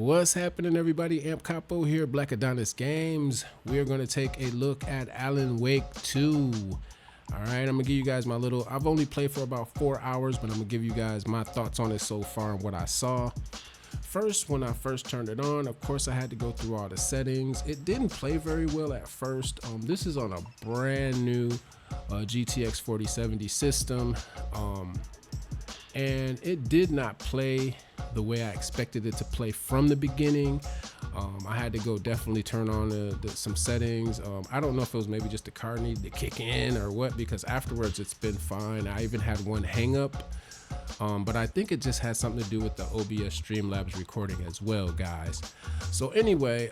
What's happening, everybody? Amp Capo here, Black Adonis Games. We are going to take a look at Alan Wake 2. All right, I'm going to give you guys I've only played for about 4 hours, but I'm going to give you guys my thoughts on it so far and what I saw. First, when I first turned it on, of course, I had to go through all the settings. It didn't play very well at first. This is on a brand new RTX4070 system, and it did not play the way I expected it to play from the beginning. I had to go definitely turn on some settings. I don't know if it was maybe just the car needed to kick in or what, because afterwards it's been fine. I even had one hang up, but I think it just has something to do with the OBS Streamlabs recording as well, guys. So anyway,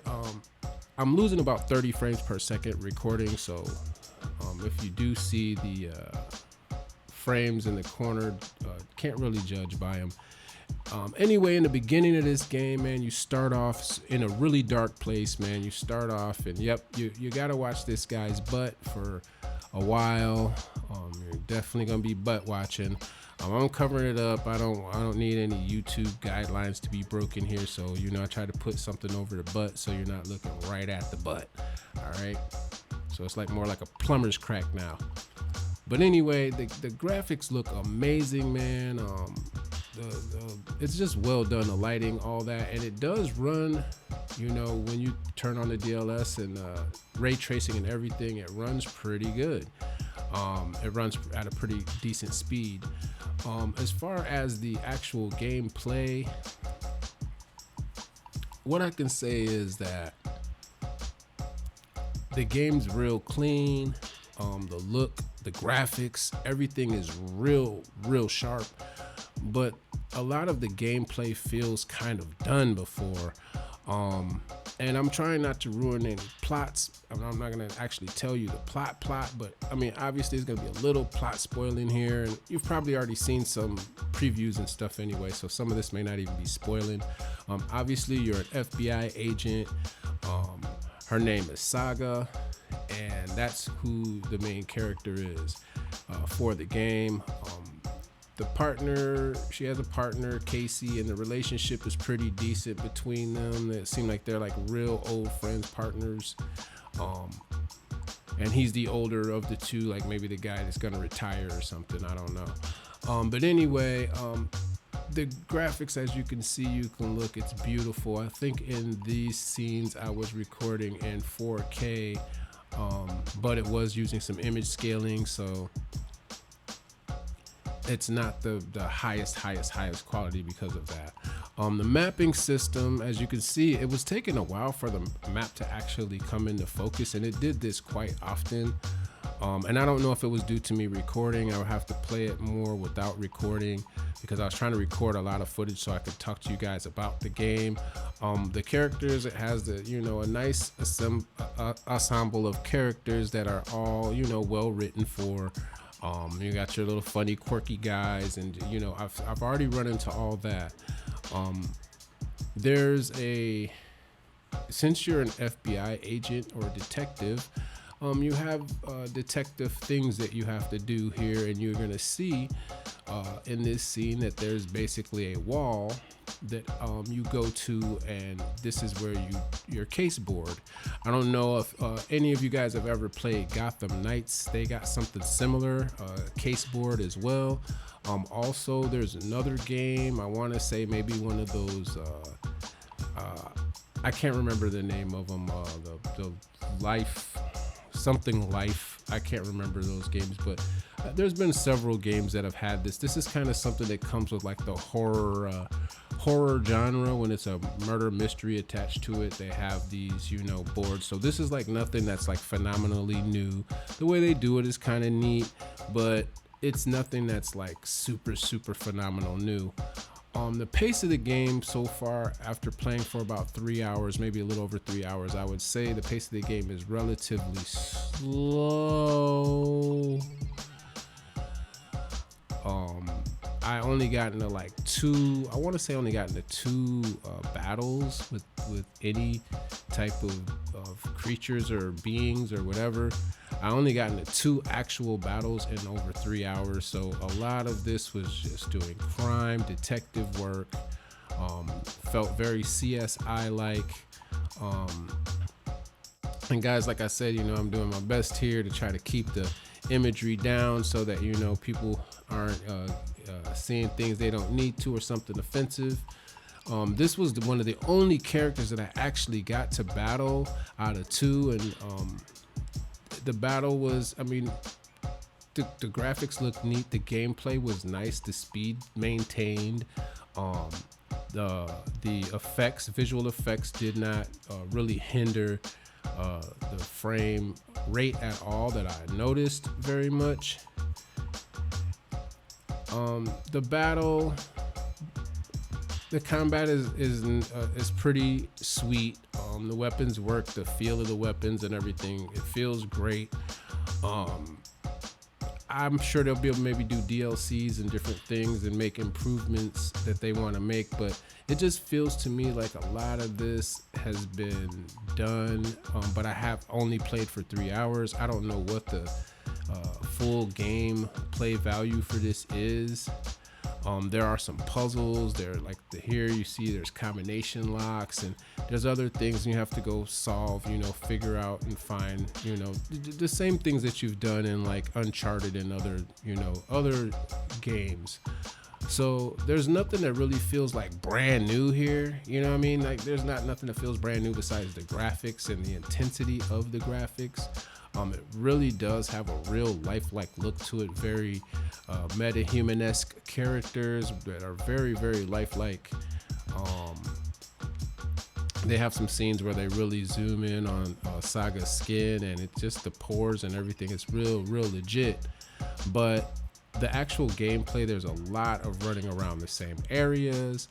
I'm losing about 30 frames per second recording. So if you do see the frames in the corner, can't really judge by them. Anyway, in the beginning of this game, man, you start off in a really dark place, man. You start off and yep, you gotta watch this guy's butt for a while. You're definitely gonna be butt watching. I'm covering it up. I don't need any YouTube guidelines to be broken here, so I try to put something over the butt so you're not looking right at the butt. All right, so it's like more like a plumber's crack now. But anyway, the graphics look amazing, man. It's just well done, the lighting, all that, and it does run, when you turn on the DLS and ray tracing and everything, it runs pretty good. It runs at a pretty decent speed. As far as the actual gameplay, what I can say is that the game's real clean. The look, the graphics, everything is real sharp, but a lot of the gameplay feels kind of done before. And I'm trying not to ruin any plots. I'm not gonna actually tell you the plot, but I mean, obviously there's gonna be a little plot spoiling here, and you've probably already seen some previews and stuff anyway, so some of this may not even be spoiling. Obviously you're an FBI agent. Her name is Saga, and that's who the main character is for the game. She has a partner, Casey, and the relationship is pretty decent between them. It seemed like they're like real old friends, partners. And he's the older of the two, like maybe the guy that's gonna retire or something, I don't know. But anyway, the graphics, as you can see, it's beautiful. I think in these scenes I was recording in 4K, but it was using some image scaling, so it's not the highest quality because of that. The mapping system, as you can see, it was taking a while for the map to actually come into focus, and it did this quite often. And I don't know if it was due to me recording. I would have to play it more without recording, because I was trying to record a lot of footage so I could talk to you guys about the game. The characters, it has a nice ensemble of characters that are all, well written for. You got your little funny, quirky guys, and I've already run into all that. Since you're an FBI agent or detective, you have detective things that you have to do here, and you're gonna see in this scene that there's basically a wall that you go to, and this is where your case board. I don't know if any of you guys have ever played Gotham Knights. They got something similar, case board as well. Also, there's another game, I want to say maybe one of those, I can't remember the name of them, the Life, I can't remember those games, but there's been several games that have had this. This is kind of something that comes with like the horror genre. When it's a murder mystery attached to it, they have these boards. So this is like nothing that's like phenomenally new. The way they do it is kind of neat, but it's nothing that's like super phenomenal new. The pace of the game so far, after playing for about 3 hours, maybe a little over 3 hours, I would say the pace of the game is relatively slow. I only got into like two battles with any type of creatures or beings or whatever. I only got into 2 actual battles in over 3 hours, so a lot of this was just doing crime, detective work, Felt very CSI like. And guys, like I said, I'm doing my best here to try to keep the imagery down so that, people aren't seeing things they don't need to or something offensive. This was one of the only characters that I actually got to battle out of 2. And the battle was, the graphics looked neat. The gameplay was nice. The speed maintained. The effects, visual effects did not really hinder the frame rate at all that I noticed very much. The battle, the combat is pretty sweet. The weapons work, the feel of the weapons and everything, it feels great. I'm sure they'll be able to maybe do DLCs and different things and make improvements that they want to make, but it just feels to me like a lot of this has been done. But I have only played for 3 hours. I don't know what the full game play value for this is. There are some puzzles there, like here you see there's combination locks, and there's other things you have to go solve, figure out and find, the same things that you've done in like Uncharted and other games. So there's nothing that really feels like brand new here. Like there's nothing that feels brand new besides the graphics and the intensity of the graphics. It really does have a real lifelike look to it, very meta-human-esque characters that are very, very lifelike. They have some scenes where they really zoom in on Saga's skin, and it's just the pores and everything. It's real legit. But the actual gameplay, there's a lot of running around the same areas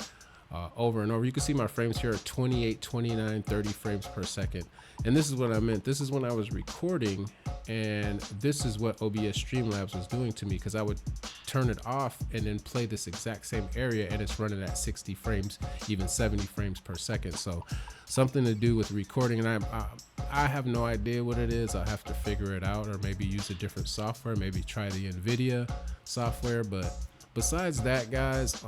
over and over. You can see my frames here are 28, 29, 30 frames per second. And this is what I meant. This is when I was recording, and this is what OBS Streamlabs was doing to me, because I would turn it off and then play this exact same area, and it's running at 60 frames, even 70 frames per second. So something to do with recording, and I have no idea what it is. I'll have to figure it out, or maybe use a different software, maybe try the NVIDIA software. But besides that, guys,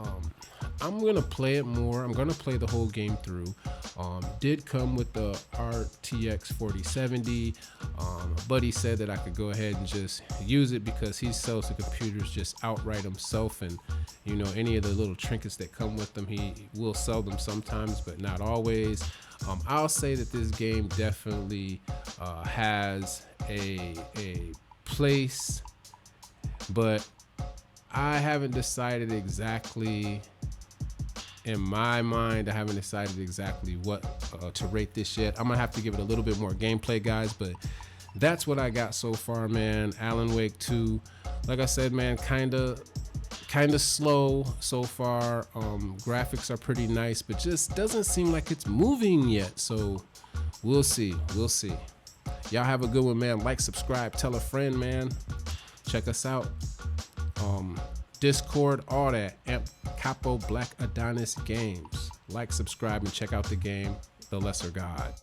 I'm gonna play it more. I'm gonna play the whole game through. Did come with the RTX4070. A buddy said that I could go ahead and just use it because he sells the computers just outright himself, and any of the little trinkets that come with them, he will sell them sometimes, but not always. I'll say that this game definitely has a place, but I haven't decided exactly. In my mind, I haven't decided exactly what to rate this yet. I'm gonna have to give it a little bit more gameplay, guys, but that's what I got so far, man. Alan Wake 2, like I said, man, kind of slow so far. Graphics are pretty nice, but just doesn't seem like it's moving yet. So we'll see. Y'all have a good one, man. Like, subscribe, tell a friend, man. Check us out. Discord, all that. Amp Capo Black Adonis Games. Like, subscribe, and check out the game, The Lesser God.